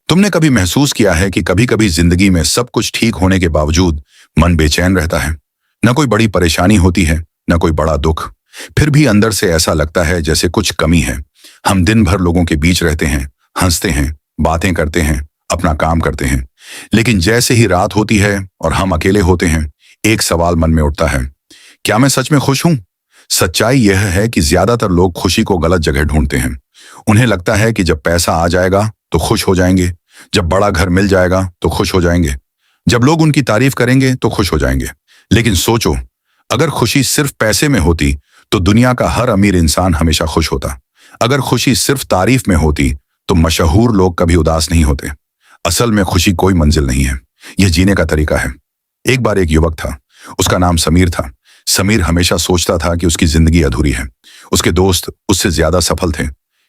तुमने कभी महसूस किया है कि कभी कभी जिंदगी में सब कुछ ठीक होने के बावजूद मन बेचैन रहता है? न कोई बड़ी परेशानी होती है, न कोई बड़ा दुख, फिर भी अंदर से ऐसा लगता है जैसे कुछ कमी है। हम दिन भर लोगों के बीच रहते हैं, हंसते हैं, बातें करते हैं, अपना काम करते हैं, लेकिन जैसे ही रात होती है और हम अकेले होते हैं, एक सवाल मन में उठता है, क्या मैं सच में खुश हूं? सच्चाई यह है कि ज्यादातर लोग खुशी को गलत जगह ढूंढते हैं। उन्हें लगता है कि जब पैसा आ जाएगा तो खुश हो जाएंगे, जब बड़ा घर मिल जाएगा तो खुश हो जाएंगे, जब लोग उनकी तारीफ करेंगे तो खुश हो जाएंगे। लेकिन सोचो, अगर खुशी सिर्फ पैसे में होती तो दुनिया का हर अमीर इंसान हमेशा खुश होता। अगर खुशी सिर्फ तारीफ में होती तो मशहूर लोग कभी उदास नहीं होते। असल में खुशी कोई मंजिल नहीं है, यह जीने का तरीका है। एक बार एक युवक था, उसका नाम समीर था। समीर हमेशा सोचता था कि उसकी जिंदगी अधूरी है। उसके दोस्त उससे ज्यादा सफल थे।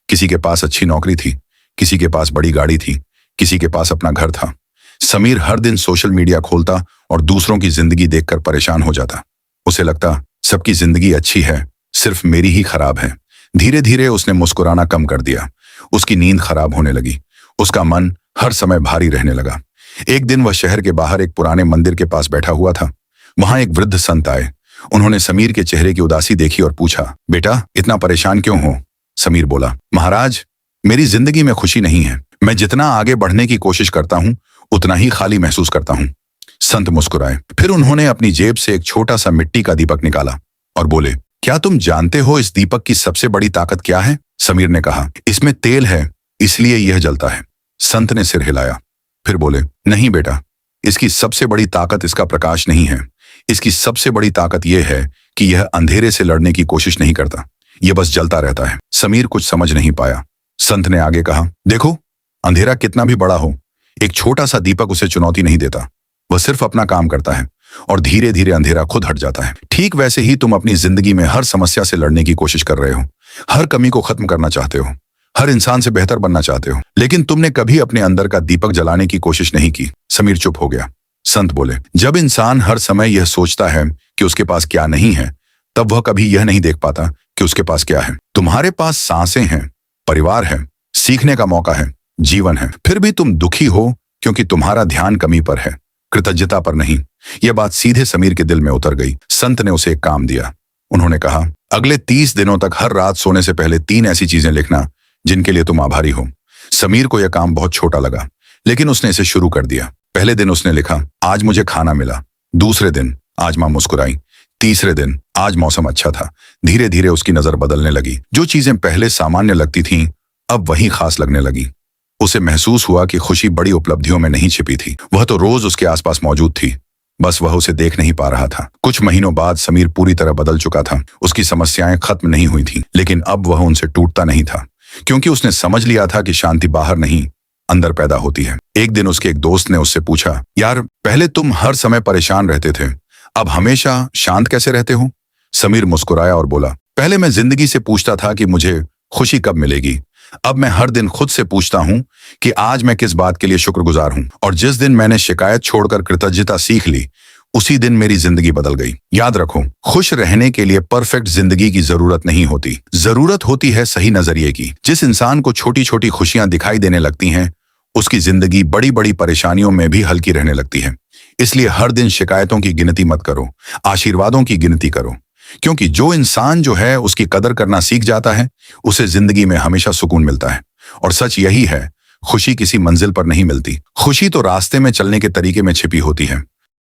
किसी के पास अच्छी नौकरी थी, किसी के पास बड़ी गाड़ी थी, किसी के पास अपना घर था। समीर हर दिन सोशल मीडिया खोलता और दूसरों की जिंदगी देखकर परेशान हो जाता। उसे लगता सबकी जिंदगी अच्छी है, सिर्फ मेरी ही खराब है। धीरे धीरे उसने मुस्कुराना कम कर दिया। उसकी नींद खराब होने लगी। उसका मन हर समय भारी रहने लगा। एक दिन वह शहर के बाहर एक पुराने मंदिर के पास बैठा हुआ था। वहां एक वृद्ध संत आए। उन्होंने समीर के चेहरे की उदासी देखी और पूछा, बेटा इतना परेशान क्यों हो? समीर बोला, महाराज मेरी जिंदगी में खुशी नहीं है। मैं जितना आगे बढ़ने की कोशिश करता हूं उतना ही खाली महसूस करता हूं। संत मुस्कुराए। फिर उन्होंने अपनी जेब से एक छोटा सा मिट्टी का दीपक निकाला और बोले, क्या तुम जानते हो इस दीपक की सबसे बड़ी ताकत क्या है? समीर ने कहा, इसमें तेल है, इसलिए यह जलता है। संत ने सिर हिलाया। फिर बोले, नहीं बेटा, इसकी सबसे बड़ी ताकत इसका प्रकाश नहीं है। इसकी सबसे बड़ी ताकत यह है कि यह अंधेरे से लड़ने की कोशिश नहीं करता, यह बस जलता रहता है। समीर कुछ समझ नहीं पाया। संत ने आगे कहा, देखो अंधेरा कितना भी बड़ा हो, एक छोटा सा दीपक उसे चुनौती नहीं देता। वह सिर्फ अपना काम करता है और धीरे धीरे अंधेरा खुद हट जाता है। ठीक वैसे ही तुम अपनी जिंदगी में हर समस्या से लड़ने की कोशिश कर रहे हो, हर कमी को खत्म करना चाहते हो, हर इंसान से बेहतर बनना चाहते हो, लेकिन तुमने कभी अपने अंदर का दीपक जलाने की कोशिश नहीं की। समीर चुप हो गया। संत बोले, जब इंसान हर समय यह सोचता है कि उसके पास क्या नहीं है, तब वह कभी यह नहीं देख पाता कि उसके पास क्या है। तुम्हारे पास सांसें हैं, परिवार है, सीखने का मौका है, जीवन है, फिर भी तुम दुखी हो क्योंकि तुम्हारा ध्यान कमी पर है, कृतज्ञता पर नहीं। यह बात सीधे समीर के दिल में उतर गई। संत ने उसे एक काम दिया। उन्होंने कहा, अगले 30 दिनों तक हर रात सोने से पहले 3 ऐसी चीजें लिखना जिनके लिए तुम आभारी हो। समीर को यह काम बहुत छोटा लगा, लेकिन उसने इसे शुरू कर दिया। पहले दिन उसने लिखा, आज मुझे खाना मिला। दूसरे दिन, आज मां मुस्कुराई। तीसरे दिन, आज मौसम अच्छा था। धीरे धीरे उसकी नजर बदलने लगी। जो चीजें पहले सामान्य लगती थीं, अब वही खास लगने लगी। उसे महसूस हुआ कि खुशी बड़ी उपलब्धियों में नहीं छिपी थी, वह तो रोज उसके आसपास मौजूद थी, बस वह उसे देख नहीं पा रहा था। कुछ महीनों बाद समीर पूरी तरह बदल चुका था। उसकी समस्याएं खत्म नहीं हुई थीं, लेकिन अब वह उनसे टूटता नहीं था, क्योंकि उसने समझ लिया था कि शांति बाहर नहीं, अंदर पैदा होती है। एक दिन उसके एक दोस्त ने उससे पूछा, यार पहले तुम हर समय परेशान रहते थे, अब हमेशा शांत कैसे रहते हो? समीर मुस्कुराया और बोला, पहले मैं जिंदगी से पूछता था कि मुझे खुशी कब मिलेगी, अब मैं हर दिन खुद से पूछता हूं कि आज मैं किस बात के लिए शुक्रगुजार हूं। और जिस दिन मैंने शिकायत छोड़कर कृतज्ञता सीख ली, उसी दिन मेरी जिंदगी बदल गई। याद रखो, खुश रहने के लिए परफेक्ट जिंदगी की जरूरत नहीं होती, जरूरत होती है सही नजरिए की। जिस इंसान को छोटी छोटी खुशियां दिखाई देने लगती हैं, उसकी जिंदगी बड़ी बड़ी परेशानियों में भी हल्की रहने लगती है। इसलिए हर दिन शिकायतों की गिनती मत करो, आशीर्वादों की गिनती करो, क्योंकि जो इंसान जो है उसकी कदर करना सीख जाता है, उसे जिंदगी में हमेशा सुकून मिलता है। और सच यही है, खुशी किसी मंजिल पर नहीं मिलती, खुशी तो रास्ते में चलने के तरीके में छिपी होती है।